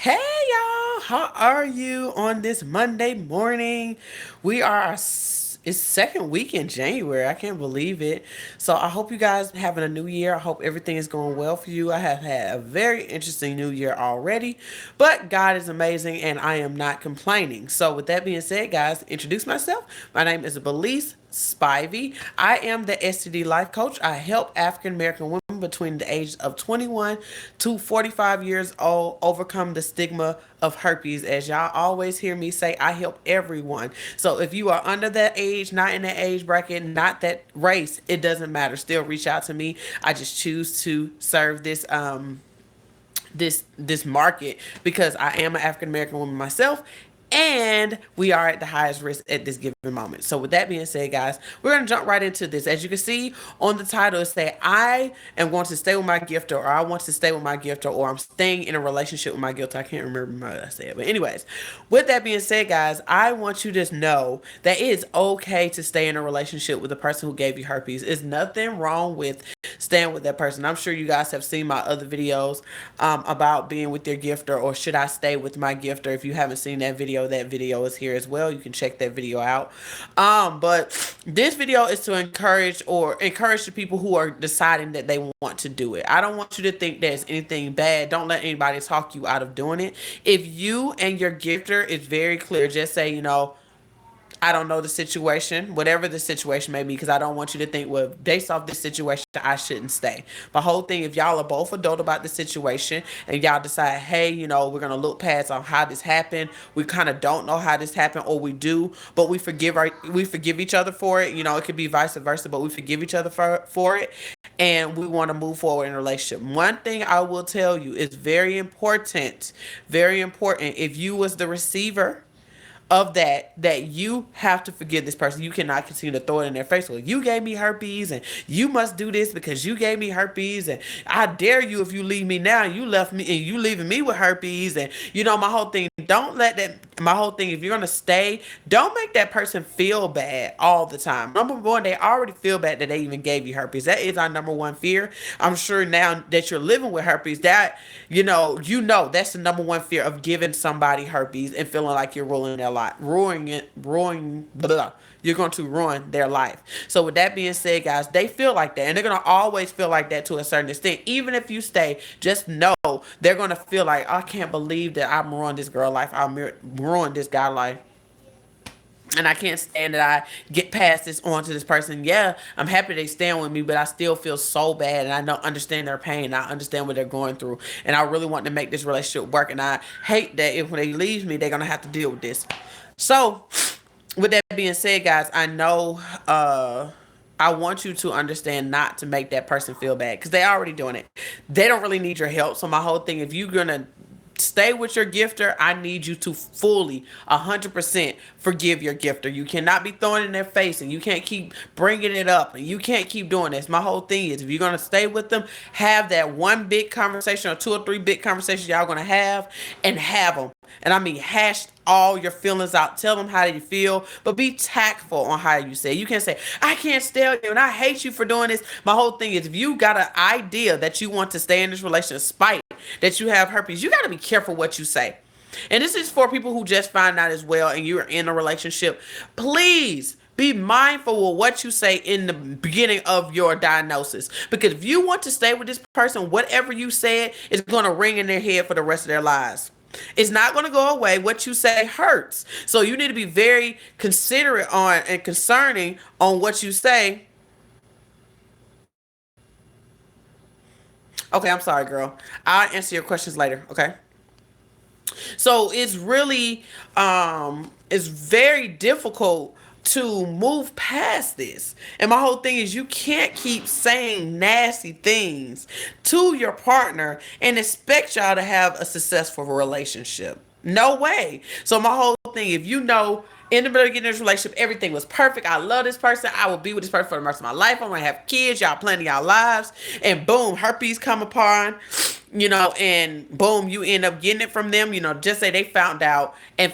Hey y'all, how are you on this Monday morning? We are it's second week in January. I can't believe it. So I hope you guys having a new year. I hope everything is going well for you. I have had a very interesting new year already, but God is amazing and I am not complaining. So with that being said, guys, introduce myself. My name is Belize Spivey. I am the STD life coach. I help African American women between the ages of 21 to 45 years old overcome the stigma of herpes. As y'all always hear me say, I help everyone. So if you are under that age, not in that age bracket, not that race, it doesn't matter. Still reach out to me. I just choose to serve this market because I am an African American woman myself, and we are at the highest risk at this given moment. So with that being said, guys, we're gonna jump right into this. As you can see on the title, it say I am going to stay with my gifter, or I want to stay with my gifter, or I'm staying in a relationship with my gifter. I can't remember what I said, but anyways, with that being said, guys, I want you to know that it is okay to stay in a relationship with the person who gave you herpes. There's nothing wrong with staying with that person. I'm sure you guys have seen my other videos about being with your gifter, or should I stay with my gifter. If you haven't seen that video is here as well. You can check that video out. But this video is to encourage the people who are deciding that they want to do it. I don't want you to think there's anything bad. Don't let anybody talk you out of doing it. If you and your gifter is very clear, just say, I don't know the situation, whatever the situation may be, because I don't want you to think, well, based off this situation, I shouldn't stay. The whole thing, if y'all are both adult about the situation and y'all decide, hey, we're going to look past on how this happened. We kind of don't know how this happened, or we do, but we forgive each other for it. It could be vice versa, but we forgive each other for it. And we want to move forward in a relationship. One thing I will tell you is very important. If you was the receiver of that you have to forgive this person. You cannot continue to throw it in their face. Well, you gave me herpes and you must do this because you gave me herpes, and I dare you, if you leave me now, you left me and you leaving me with herpes. And my whole thing, don't let that my whole thing, if you're gonna stay, don't make that person feel bad all the time. Number one, they already feel bad that they even gave you herpes. That is our number one fear. I'm sure now that you're living with herpes, that that's the number one fear, of giving somebody herpes and feeling like you're ruining their life, blah. You're going to ruin their life. So with that being said, guys, they feel like that, and they're gonna always feel like that to a certain extent. Even if you stay, just know they're gonna feel like, I can't believe that I'm ruined this girl life, I ruined this guy life, and I can't stand that I get past this on to this person. Yeah, I'm happy they stand with me, but I still feel so bad, and I don't understand their pain. I understand what they're going through, and I really want to make this relationship work. And I hate that if when they leave me, they're gonna have to deal with this. So, with that being said, guys, I know I want you to understand not to make that person feel bad, because they're already doing it. They don't really need your help. So my whole thing, if you're gonna stay with your gifter, I need you to fully 100% forgive your gifter. You cannot be throwing it in their face, and you can't keep bringing it up, and you can't keep doing this. My whole thing is, if you're going to stay with them, have that one big conversation or two or three big conversations y'all going to have, and have them. And I mean, hash all your feelings out. Tell them how you feel, but be tactful on how you say it. You can't say, I can't stand you and I hate you for doing this. My whole thing is, if you got an idea that you want to stay in this relationship despite that you have herpes, you got to be careful what you say. And this is for people who just find out as well and you're in a relationship. Please be mindful of what you say in the beginning of your diagnosis. Because if you want to stay with this person, whatever you said is going to ring in their head for the rest of their lives. It's not going to go away. What you say hurts. So you need to be very considerate on and concerning on what you say. Okay, I'm sorry, girl. I'll answer your questions later. Okay. So it's very difficult to move past this. And my whole thing is, you can't keep saying nasty things to your partner and expect y'all to have a successful relationship. No way. So my whole thing, if in the beginning of this relationship, everything was perfect. I love this person. I will be with this person for the rest of my life. I'm gonna have kids. Y'all planning y'all lives, and boom, herpes come upon, and boom, you end up getting it from them. Just say they found out, and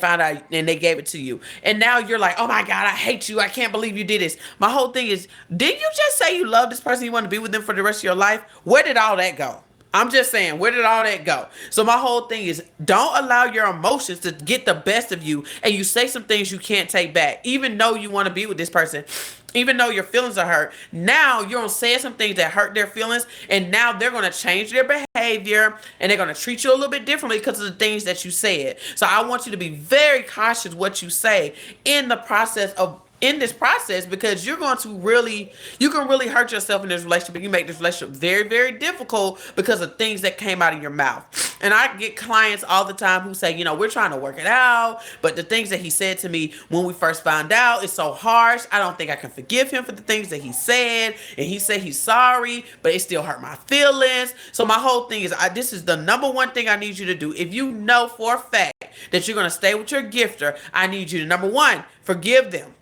they gave it to you, and now you're like, oh my God, I hate you. I can't believe you did this. My whole thing is, did you just say you love this person? You want to be with them for the rest of your life? Where did all that go? I'm just saying, where did all that go? So my whole thing is, don't allow your emotions to get the best of you, and you say some things you can't take back, even though you want to be with this person, even though your feelings are hurt. Now you're gonna say some things that hurt their feelings, and now they're gonna change their behavior, and they're gonna treat you a little bit differently because of the things that you said. So I want you to be very cautious what you say in the process of in this process, because you're going to really, you can really hurt yourself in this relationship, and you make this relationship very, very difficult because of things that came out of your mouth. And I get clients all the time who say, we're trying to work it out, but the things that he said to me when we first found out is so harsh. I don't think I can forgive him for the things that he said, and he said he's sorry, but it still hurt my feelings. So my whole thing is, this is the number one thing I need you to do. If you know for a fact that you're going to stay with your gifter, I need you to, number one, forgive them.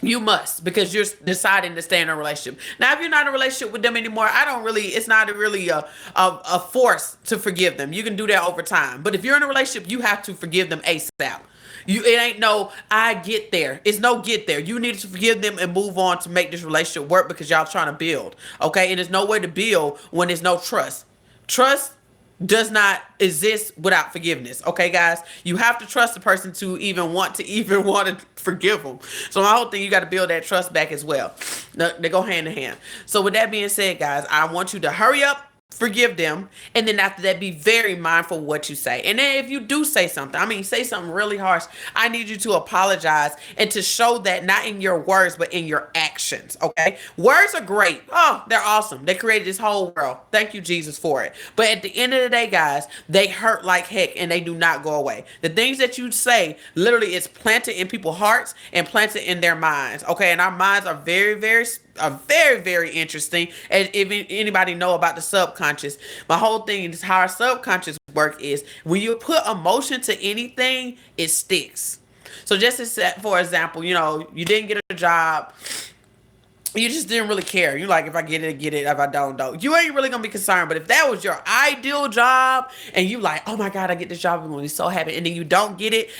You must, because you're deciding to stay in a relationship. Now, if you're not in a relationship with them anymore, it's not really a force to forgive them. You can do that over time. But if you're in a relationship, you have to forgive them ASAP. It ain't no, I get there. It's no get there. You need to forgive them and move on to make this relationship work, because y'all trying to build. Okay? And there's no way to build when there's no trust. Trust does not exist without forgiveness. Okay, guys, you have to trust the person to even want to forgive them. So my whole thing, you got to build that trust back as well. They go hand in hand. So with that being said, guys, I want you to hurry up, forgive them, and then after that, be very mindful of what you say. And then if you do say something, say something really harsh, I need you to apologize and to show that not in your words, but in your actions. Okay, words are great. Oh, they're awesome. They created this whole world. Thank you, Jesus, for it. But at the end of the day, guys, they hurt like heck, and they do not go away. The things that you say literally is planted in people's hearts and planted in their minds. Okay, and our minds are very, very interesting. And if anybody know about the subconscious, my whole thing is how our subconscious work is, when you put emotion to anything, it sticks. So just as, for example, you didn't get a job, you just didn't really care. You're like, if I get it, I get it. If I don't. You ain't really gonna be concerned. But if that was your ideal job, and you like, oh my God, I get this job, I'm gonna be so happy, and then you don't get it,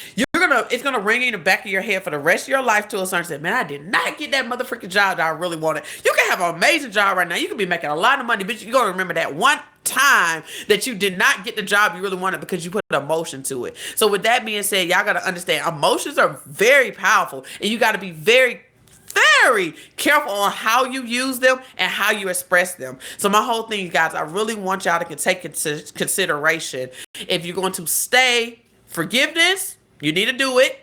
it's gonna ring in the back of your head for the rest of your life to a certain extent. Man, I did not get that motherfucking job that I really wanted. You can have an amazing job right now. You can be making a lot of money, but you're gonna remember that one time that you did not get the job you really wanted because you put emotion to it. So with that being said, y'all gotta understand, emotions are very powerful, and you gotta be very careful on how you use them and how you express them. So my whole thing, guys, I really want y'all to take into consideration, if you're going to stay, forgiveness, you need to do it.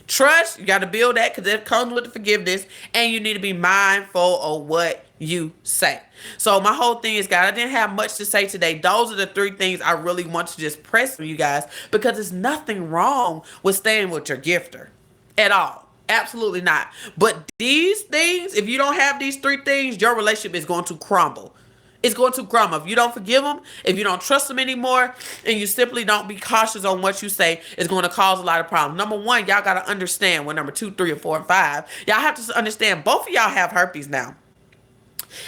Trust, you got to build that, because it comes with the forgiveness, and you need to be mindful of what you say. So my whole thing is, guys, I didn't have much to say today. Those are the 3 things I really want to just press for you guys, because there's nothing wrong with staying with your gifter at all. Absolutely not. But these things, if you don't have these 3 things, your relationship is going to crumble. It's going to crumble. If you don't forgive them, if you don't trust them anymore, and you simply don't be cautious on what you say, it's going to cause a lot of problems. Number 1, y'all got to understand, number 2, 3, and 4, and 5, y'all have to understand, both of y'all have herpes now.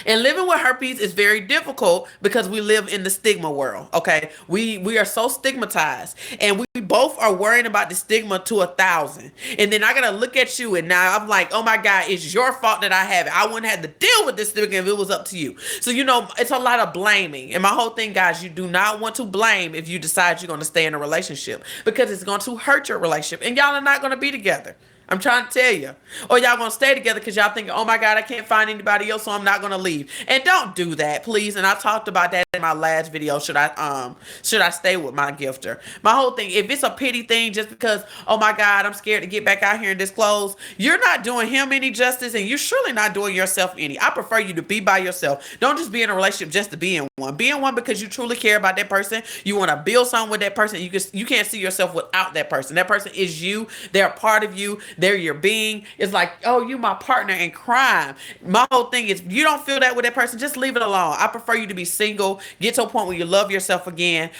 And living with herpes is very difficult because we live in the stigma world. Okay, we are so stigmatized, and we both are worrying about the stigma to 1,000. And then I gotta look at you, and now I'm like, oh my God, it's your fault that I have it. I wouldn't have to deal with this stigma if it was up to you. So it's a lot of blaming. And my whole thing, guys, you do not want to blame if you decide you're going to stay in a relationship, because it's going to hurt your relationship, and y'all are not going to be together. I'm trying to tell you. Or y'all gonna stay together because y'all thinking, oh my God, I can't find anybody else, so I'm not gonna leave. And don't do that, please. And I talked about that in my last video. Should I stay with my gifter? My whole thing, if it's a pity thing just because, oh my God, I'm scared to get back out here and disclose, you're not doing him any justice, and you're surely not doing yourself any. I prefer you to be by yourself. Don't just be in a relationship just to be in one. Be in one because you truly care about that person. You want to build something with that person. You can't see yourself without that person. That person is you. They're a part of you. They're your being. It's like, oh, you my partner in crime. My whole thing is, you don't feel that with that person, just leave it alone. I prefer you to be single, get to a point where you love yourself again,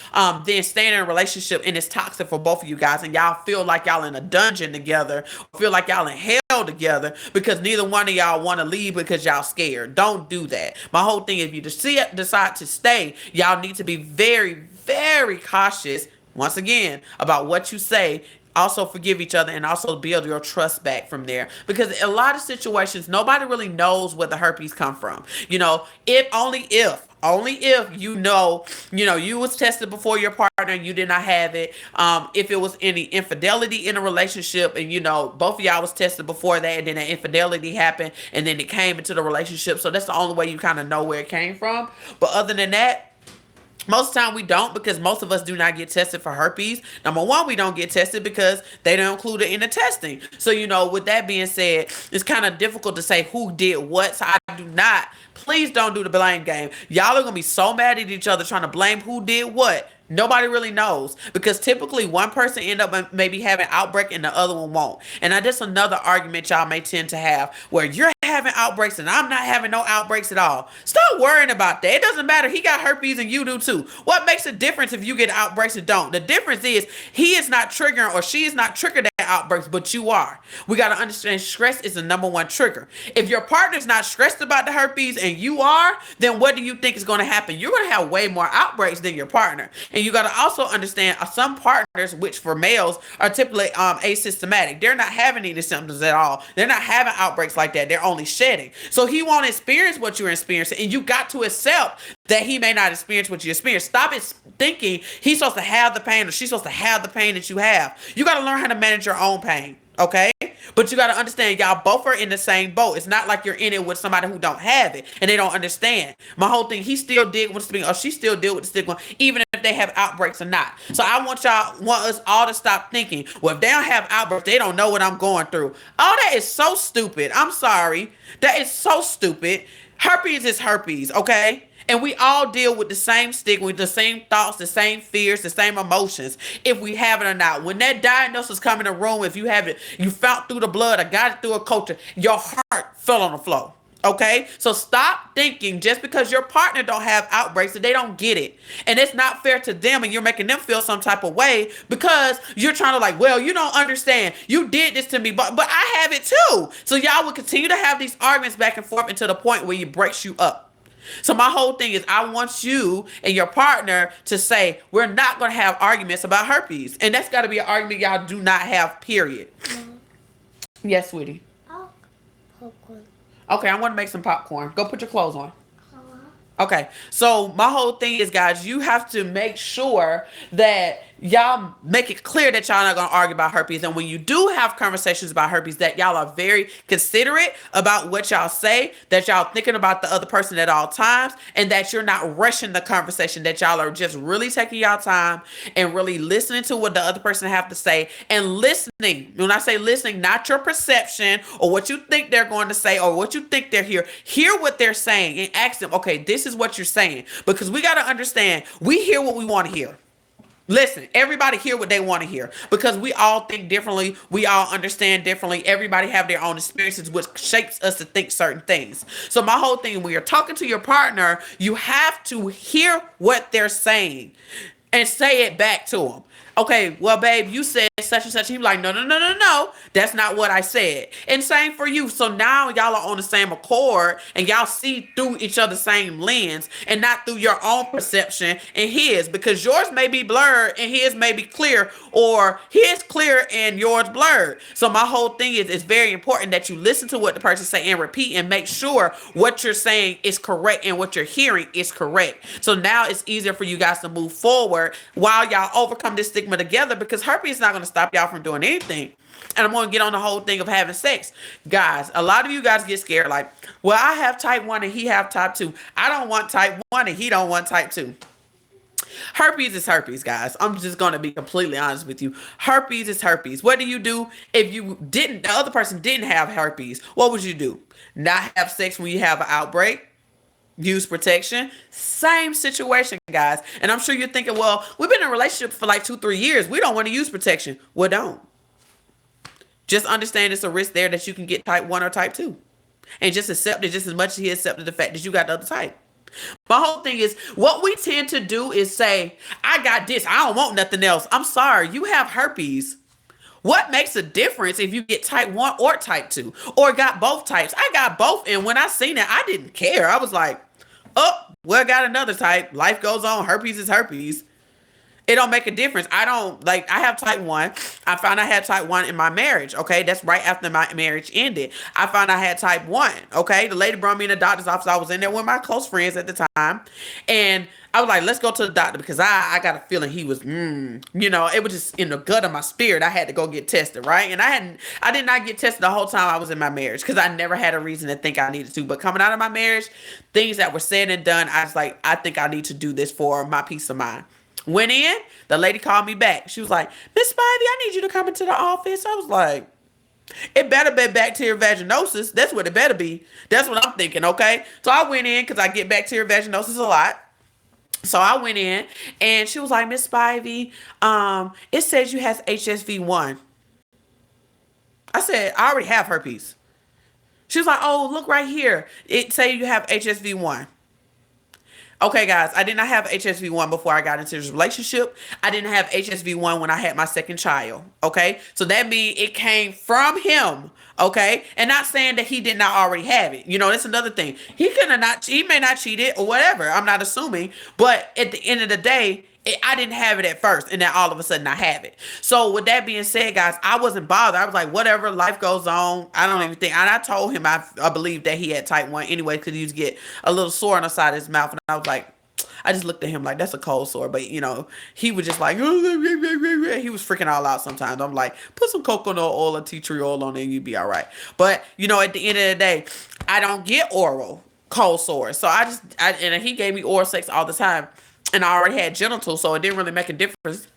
then staying in a relationship and it's toxic for both of you guys, and y'all feel like y'all in a dungeon together, feel like y'all in hell together because neither one of y'all want to leave because y'all scared. Don't do that. My whole thing, if you decide to stay, y'all need to be very, very cautious, once again, about what you say. also forgive each other and also build your trust back from there. Because a lot of situations, nobody really knows where the herpes come from. If only if you was tested before your partner and you did not have it. If it was any infidelity in a relationship and both of y'all was tested before that, and then that infidelity happened and then it came into the relationship. So that's the only way you kind of know where it came from. But other than that, most of the time we don't, because most of us do not get tested for herpes. Number one, we don't get tested because they don't include it in the testing. So, with that being said, it's kind of difficult to say who did what. So I do not, please don't do the blame game. Y'all are going to be so mad at each other trying to blame who did what. Nobody really knows, because typically one person end up maybe having outbreak and the other one won't. And that's another argument y'all may tend to have, where you're having outbreaks and I'm not having no outbreaks at all. Stop worrying about that. It doesn't matter. He got herpes and you do too. What makes a difference if you get outbreaks and don't? The difference is he is not triggering, or she is not triggering that outbreaks, but you are. We got to understand stress is the number one trigger. If your partner's not stressed about the herpes and you are, then what do you think is going to happen? You're going to have way more outbreaks than your partner. And you got to also understand some partners, which for males are typically asymptomatic. They're not having any symptoms at all. They're not having outbreaks like that. They're only shedding. So he won't experience what you're experiencing, and you got to accept that he may not experience what you experience. Stop it thinking he's supposed to have the pain or she's supposed to have the pain that you have. You got to learn how to manage your own pain. Okay? But you got to understand, y'all both are in the same boat. It's not like you're in it with somebody who don't have it and they don't understand. My whole thing, he still deal with the stigma, or she still deal with the stigma, even if they have outbreaks or not. So I want us all to stop thinking, well, if they don't have outbreaks, they don't know what I'm going through. Oh, that is so stupid. I'm sorry. That is so stupid. Herpes is herpes, okay? And we all deal with the same stigma, the same thoughts, the same fears, the same emotions, if we have it or not. When that diagnosis come in the room, if you have it, you found through the blood or got it through a culture, your heart fell on the floor. Okay? So stop thinking just because your partner don't have outbreaks that they don't get it. And it's not fair to them, and you're making them feel some type of way because you're trying to well, you don't understand. You did this to me, but I have it too. So y'all will continue to have these arguments back and forth until the point where it breaks you up. So my whole thing is, I want you and your partner to say, we're not going to have arguments about herpes. And that's got to be an argument y'all do not have, period. Yes, sweetie. Popcorn. Okay, I want to make some popcorn. Go put your clothes on. Okay, so my whole thing is, guys, you have to make sure that y'all make it clear that y'all not going to argue about herpes. And when you do have conversations about herpes, that y'all are very considerate about what y'all say, that y'all thinking about the other person at all times, and that you're not rushing the conversation, that y'all are just really taking y'all time and really listening to what the other person have to say, and listening. When I say listening, not your perception or what you think they're going to say or what you think they're hear what they're saying and ask them, okay, this is what you're saying. Because we got to understand, we hear what we want to hear. Listen, everybody hear what they want to hear, because we all think differently. We all understand differently. Everybody have their own experiences, which shapes us to think certain things. So my whole thing, when you're talking to your partner, you have to hear what they're saying and say it back to them. Okay, well, babe, you said such and such. He be like, no. That's not what I said. And same for you. So now y'all are on the same accord and y'all see through each other's same lens and not through your own perception and his, because yours may be blurred and his may be clear, or his clear and yours blurred. So my whole thing is, it's very important that you listen to what the person say and repeat and make sure what you're saying is correct and what you're hearing is correct. So now it's easier for you guys to move forward while y'all overcome this stigma together, because herpes is not going to stop y'all from doing anything. And I'm going to get on the whole thing of having sex. Guys, a lot of you guys get scared like, well, I have type 1 and he have type 2. I don't want type 1 and he don't want type 2. Herpes is herpes, guys. I'm just going to be completely honest with you. Herpes is herpes. What do you do if the other person didn't have herpes? What would you do? Not have sex when you have an outbreak? Use protection? Same situation, guys. And I'm sure you're thinking, well, we've been in a relationship for like 2-3 years. We don't want to use protection. Well, don't. Just understand it's a risk there that you can get type 1 or type 2. And just accept it just as much as he accepted the fact that you got the other type. My whole thing is, what we tend to do is say, I got this. I don't want nothing else. I'm sorry. You have herpes. What makes a difference if you get type 1 or type 2 or got both types? I got both. And when I seen it, I didn't care. I was like, oh, well, I got another type. Life goes on. Herpes is herpes. It don't make a difference. I don't like. I have type 1. I found I had type 1 in my marriage. Okay, that's right after my marriage ended. I found I had type 1. Okay, the lady brought me in the doctor's office. I was in there with my close friends at the time, and I was like, let's go to the doctor because I got a feeling he was, it was just in the gut of my spirit. I had to go get tested, right? And I did not get tested the whole time I was in my marriage because I never had a reason to think I needed to. But coming out of my marriage, things that were said and done, I was like, I think I need to do this for my peace of mind. Went in, the lady called me back. She was like, Miss Spivey, I need you to come into the office. I was like, it better be bacterial vaginosis. That's what it better be. That's what I'm thinking, okay? So I went in because I get bacterial vaginosis a lot. So I went in and she was like, Miss Spivey, it says you have HSV1. I said, I already have herpes. She was like, oh, look right here. It say you have HSV1. Okay, guys, I did not have HSV1 before I got into this relationship. I didn't have HSV1 when I had my second child. Okay, so that means it came from him. Okay, and not saying that he did not already have it. That's another thing. He could have not. He may not cheated or whatever. I'm not assuming, but at the end of the day, I didn't have it at first, and then all of a sudden I have it. So with that being said, guys, I wasn't bothered. I was like, whatever, life goes on. I don't even think. And I told him I believed that he had type 1 anyway because he used to get a little sore on the side of his mouth, and I was like, I just looked at him like that's a cold sore, but he was just like he was freaking all out sometimes. I'm like, put some coconut oil or tea tree oil on it and you'd be all right. But at the end of the day, I don't get oral cold sores, so and he gave me oral sex all the time, and I already had genital, so it didn't really make a difference.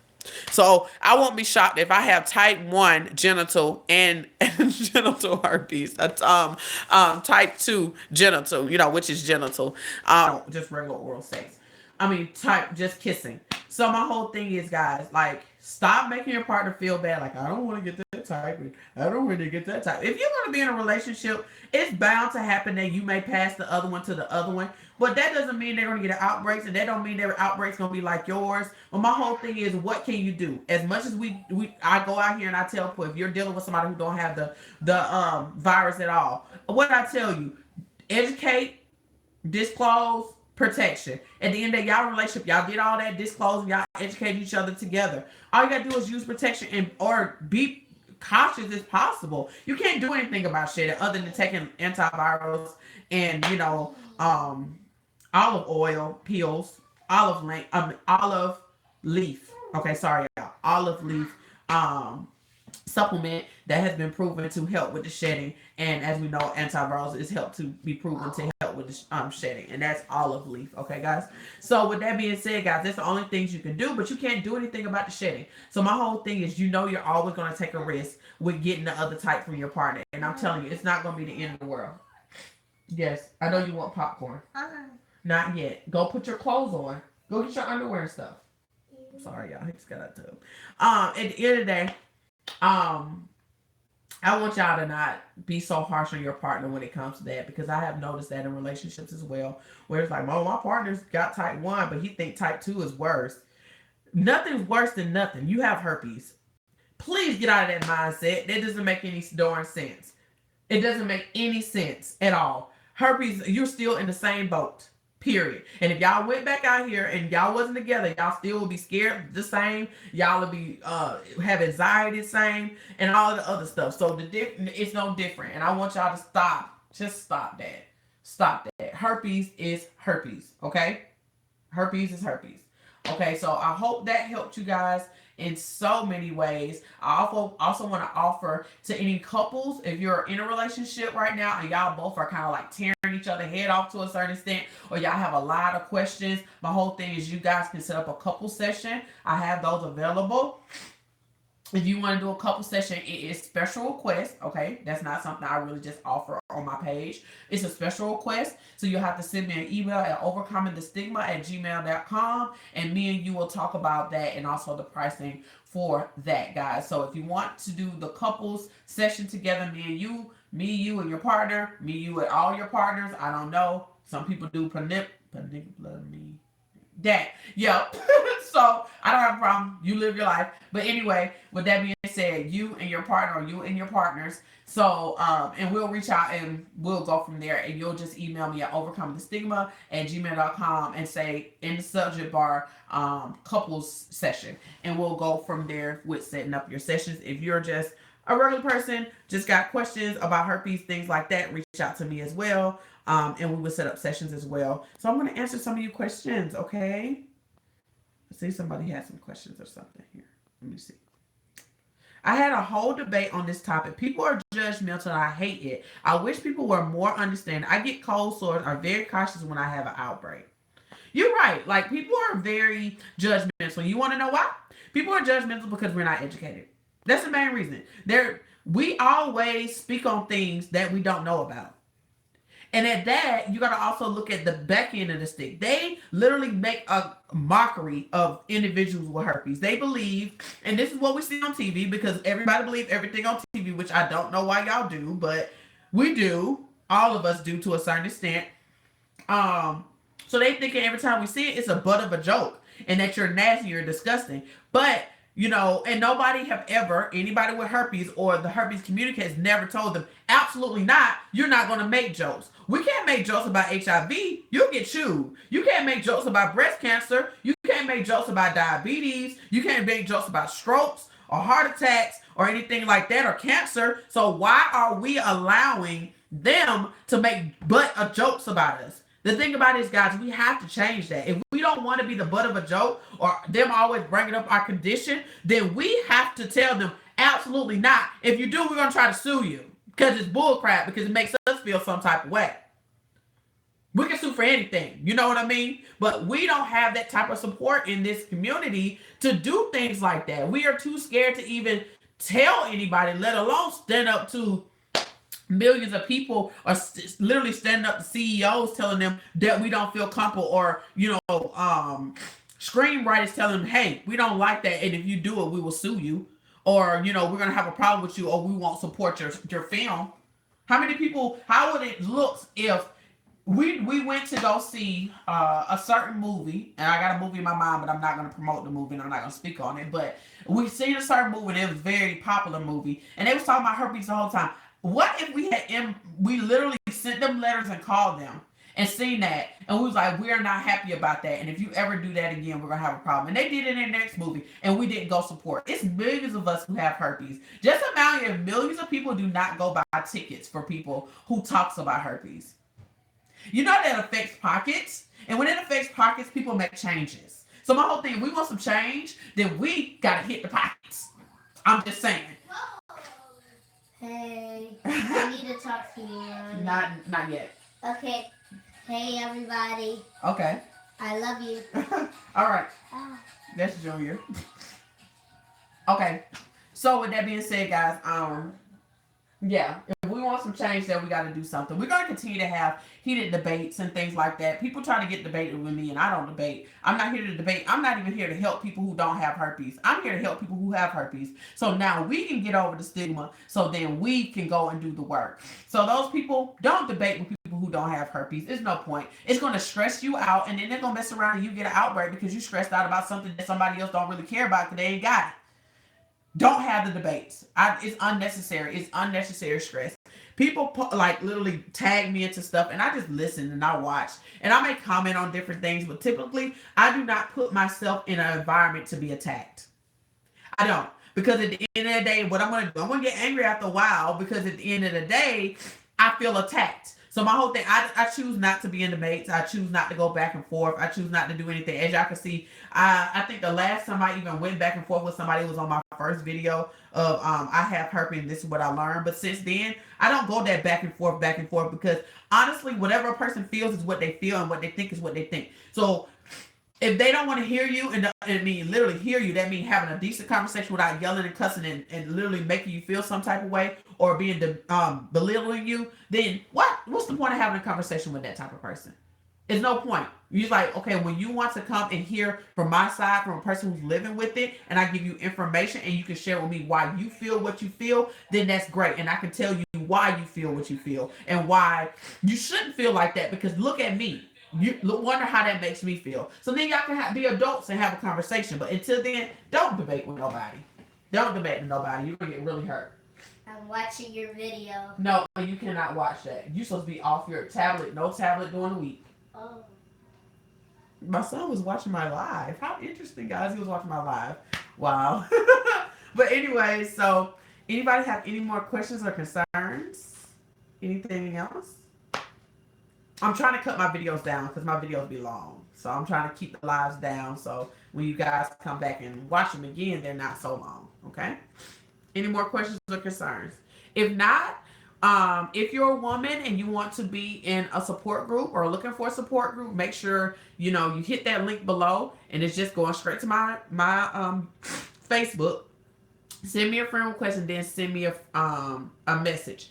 So I won't be shocked if I have type 1 genital and genital herpes. That's type 2 genital, which is genital. Just regular oral sex. I mean, type just kissing. So my whole thing is, guys, like, stop making your partner feel bad. Like, I don't want to get that type. I don't want to get that type. If you're going to be in a relationship, it's bound to happen that you may pass the other one to the other one. But that doesn't mean they're going to get outbreaks, and that don't mean their outbreaks going to be like yours. But my whole thing is, what can you do? As much as I go out here and I tell people, if you're dealing with somebody who don't have the virus at all, what I tell you, educate, disclose, protection. At the end of y'all relationship, y'all did all that disclosing, y'all educate each other together. All you gotta do is use protection or be cautious as possible. You can't do anything about shit other than taking antivirals and olive oil pills, olive leaf. Okay, sorry y'all. Olive leaf supplement that has been proven to help with the shedding, and as we know, antivirals is helped to be proven to help with the shedding, and that's olive leaf. Okay, guys. So with that being said, guys, that's the only things you can do, but you can't do anything about the shedding. So my whole thing is, you're always going to take a risk with getting the other type from your partner, and I'm telling you, it's not going to be the end of the world. Yes, I know you want popcorn. Not yet. Go put your clothes on. Go get your underwear and stuff. Sorry, y'all. He just got out tub. At the end of the day, I want y'all to not be so harsh on your partner when it comes to that, because I have noticed that in relationships as well, where it's like, oh, my partner's got type 1, but he think type 2 is worse. Nothing's worse than nothing. You have herpes. Please get out of that mindset. That doesn't make any darn sense. It doesn't make any sense at all. Herpes, you're still in the same boat. Period. And if y'all went back out here and y'all wasn't together, y'all still would be scared the same. Y'all would be have anxiety the same, and all of the other stuff. So it's no different. And I want y'all to stop. Just stop that. Stop that. Herpes is herpes. Okay? Herpes is herpes. Okay, so I hope that helped you guys in so many ways. I also want to offer to any couples, if you're in a relationship right now and y'all both are kind of like tearing each other head off to a certain extent, or y'all have a lot of questions, my whole thing is you guys can set up a couple session. I have those available. If you want to do a couple session, it is special request. Okay, that's not something I really just offer on my page. It's a special request, so you'll have to send me an email at overcomingthestigma@gmail.com, and me and you will talk about that and also the pricing for that, guys. So if you want to do the couples session together, me, you and your partner, you and all your partners, I don't know. Some people do that. Yep. So I don't have a problem. You live your life. But anyway, with that being said, you and your partner or you and your partners. So, and we'll reach out and we'll go from there. And you'll just email me at overcomethestigma@gmail.com and say in the subject bar, couples session. And we'll go from there with setting up your sessions. If you're just a regular person, just got questions about herpes, things like that, reach out to me as well. And we will set up sessions as well. So I'm going to answer some of your questions, okay? I see somebody had some questions or something here. Let me see. I had a whole debate on this topic. People are judgmental and I hate it. I wish people were more understanding. I get cold sores, are very cautious when I have an outbreak. You're right. Like, people are very judgmental. You want to know why? People are judgmental because we're not educated. That's the main reason. We always speak on things that we don't know about. And at that, you got to also look at the back end of the stick. They literally make a mockery of individuals with herpes. They believe, and this is what we see on TV, because everybody believes everything on TV, which I don't know why y'all do, but we do. All of us do to a certain extent. So they thinking every time we see it, it's a butt of a joke, and that you're nasty, you're disgusting. But and nobody have ever, anybody with herpes or the herpes community has never told them, absolutely not, you're not going to make jokes. We can't make jokes about HIV, you'll get chewed. You can't make jokes about breast cancer, you can't make jokes about diabetes, you can't make jokes about strokes or heart attacks or anything like that, or cancer. So why are we allowing them to make butt of jokes about us? The thing about it is, guys, we have to change that. If we don't want to be the butt of a joke or them always bringing up our condition, then we have to tell them, absolutely not. If you do, we're going to try to sue you because it's bullcrap, because it makes us feel some type of way. We can sue for anything. You know what I mean? But we don't have that type of support in this community to do things like that. We are too scared to even tell anybody, let alone stand up to millions of people, are literally standing up to CEOs telling them that we don't feel comfortable, or screenwriters telling them, hey, we don't like that, and if you do it, we will sue you, or we're gonna have a problem with you, or we won't support your film. How many people? How would it look if we went to go see a certain movie, and I got a movie in my mind, but I'm not going to promote the movie and I'm not going to speak on it, but we seen a certain movie and it was a very popular movie, and they was talking about herpes the whole time. What if we literally sent them letters and called them and seen that, and we was like, we're not happy about that, and if you ever do that again, we're going to have a problem. And they did it in the next movie, and we didn't go support. It's millions of us who have herpes. Just imagine if millions of people do not go buy tickets for people who talks about herpes. That affects pockets, and when it affects pockets, people make changes. So my whole thing, if we want some change, then we got to hit the pockets. I'm just saying. Hey, I need to talk to you. Not yet. Okay. Hey, everybody. Okay. I love you. All right. That's Junior. Okay. So with that being said, guys, yeah, if we want some change, then we got to do something. We're going to continue to have heated debates and things like that. People try to get debated with me, and I don't debate. I'm not here to debate. I'm not even here to help people who don't have herpes. I'm here to help people who have herpes. So now we can get over the stigma, so then we can go and do the work. So those people, don't debate with people who don't have herpes. There's no point. It's going to stress you out, and then they're going to mess around and you get an outbreak because you stressed out about something that somebody else don't really care about because they ain't got it. Don't have the debates. It's unnecessary. It's unnecessary stress. People literally tag me into stuff, and I just listen and I watch, and I may comment on different things, but typically I do not put myself in an environment to be attacked. I don't, because at the end of the day, what I'm going to do, I'm going to get angry after a while, because at the end of the day, I feel attacked. So my whole thing, I choose not to be in debates. I choose not to go back and forth. I choose not to do anything. As y'all can see, I think the last time I even went back and forth with somebody was on my first video of I have herpes and this is what I learned. But since then, I don't go that back and forth, because honestly, whatever a person feels is what they feel, and what they think is what they think. So if they don't want to hear you, and literally hear you, that means having a decent conversation without yelling and cussing and literally making you feel some type of way, or being belittling you, then what's the point of having a conversation with that type of person? There's no point. You're like, okay, when you want to come and hear from my side, from a person who's living with it, and I give you information and you can share with me why you feel what you feel, then that's great. And I can tell you why you feel what you feel and why you shouldn't feel like that, because look at me. You wonder how that makes me feel. So then y'all can be adults and have a conversation. But until then, don't debate with nobody. Don't debate to nobody. You're gonna get really hurt. I'm watching your video. No, you cannot watch that. You're supposed to be off your tablet. No tablet during the week. Oh. My son was watching my live. How interesting, guys. He was watching my live. Wow. But anyway, so anybody have any more questions or concerns? Anything else? I'm trying to cut my videos down because my videos be long. So I'm trying to keep the lives down so when you guys come back and watch them again, they're not so long. Okay? Any more questions or concerns? If not, if you're a woman and you want to be in a support group or looking for a support group, make sure you hit that link below, and it's just going straight to my Facebook. Send me a friend request and then send me a message.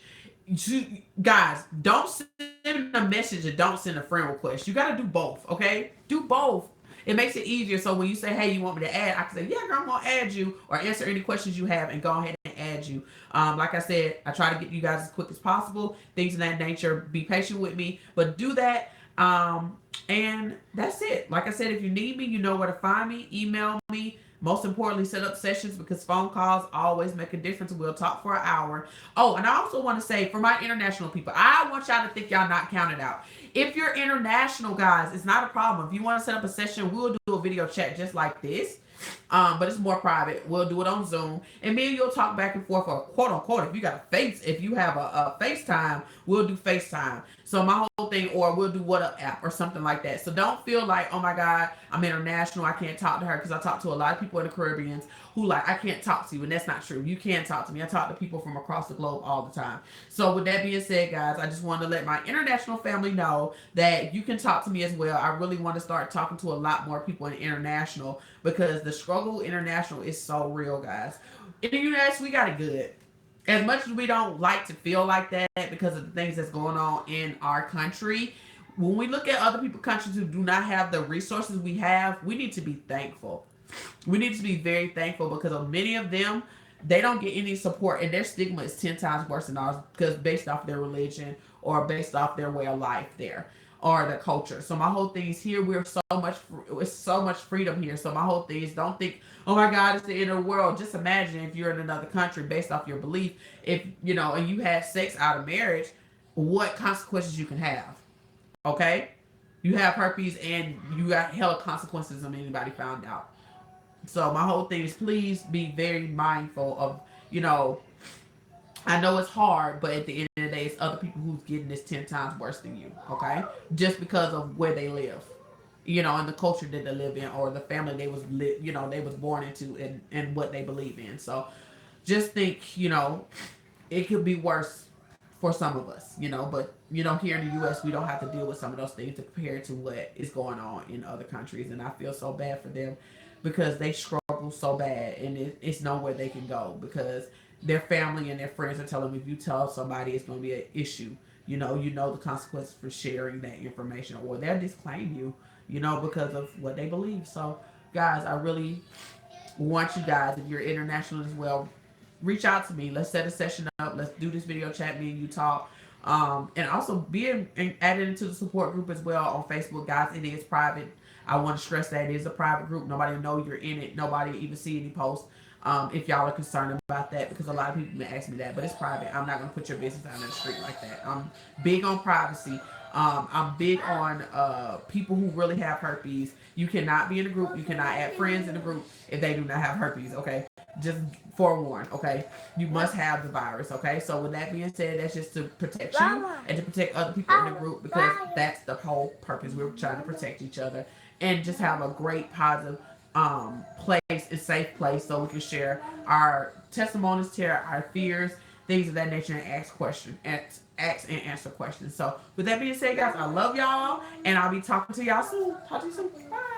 Guys, don't send a message and don't send a friend request. You got to do both, okay? Do both. It makes it easier. So when you say, hey, you want me to add, I can say, yeah, girl, I'm going to add you or answer any questions you have and go ahead and add you. Like I said, I try to get you guys as quick as possible. Things of that nature. Be patient with me. But do that. And that's it. Like I said, if you need me, you know where to find me. Email me. Most importantly, set up sessions because phone calls always make a difference. We'll talk for an hour. Oh, and I also want to say for my international people, I want y'all to think y'all not counted out. If you're international, guys, it's not a problem. If you want to set up a session, we'll do a video chat just like this. But it's more private. We'll do it on Zoom, and me and you'll talk back and forth, or quote unquote. If you have a FaceTime, we'll do FaceTime. So my whole thing, or we'll do WhatsApp app or something like that. So don't feel like, oh my God, I'm international, I can't talk to her, because I talk to a lot of people in the Caribbean who like, I can't talk to you, and that's not true. You can talk to me. I talk to people from across the globe all the time. So with that being said, guys, I just wanted to let my international family know that you can talk to me as well. I really want to start talking to a lot more people in international because the struggle international is so real, guys. In the US, we got it good. As much as we don't like to feel like that because of the things that's going on in our country, when we look at other people's countries who do not have the resources we have, we need to be thankful. We need to be very thankful because of many of them, they don't get any support, and their stigma is 10 times worse than ours because based off their religion or based off their way of life there or their culture. So my whole thing is here, it's so much freedom here. So my whole thing is don't think, oh my God, it's the end of the world. Just imagine if you're in another country based off your belief, if and you had sex out of marriage, what consequences you can have. Okay? You have herpes and you got hella consequences if anybody found out. So my whole thing is please be very mindful of, I know it's hard, but at the end of the day, it's other people who's getting this 10 times worse than you, okay? Just because of where they live, and the culture that they live in or the family they was born into and what they believe in. So just think, it could be worse for some of us, but, here in the U.S., we don't have to deal with some of those things compared to what is going on in other countries. And I feel so bad for them because they struggle so bad and it's nowhere they can go because their family and their friends are telling them if you tell somebody it's going to be an issue, the consequences for sharing that information or they'll disclaim you, because of what they believe. So, guys, I really want you guys, if you're international as well, reach out to me. Let's set a session up. Let's do this video chat. Me and you talk. And also be added into the support group as well on Facebook, guys. It is private. I want to stress that it is a private group. Nobody know you're in it. Nobody even see any posts. If y'all are concerned about that, because a lot of people may ask me that, but it's private. I'm not gonna put your business out in the street like that. I'm big on privacy. I'm big on people who really have herpes. You cannot be in a group. You cannot add friends in the group if they do not have herpes. Okay, just forewarned. Okay, you must have the virus. Okay, so with that being said, that's just to protect you and to protect other people in the group because that's the whole purpose. We're trying to protect each other and just have a great positive place, a safe place, so we can share our testimonies, share our fears, things of that nature, and ask and answer questions. So with that being said, guys, I love y'all, and I'll be talking to y'all soon. Talk to you soon. Bye.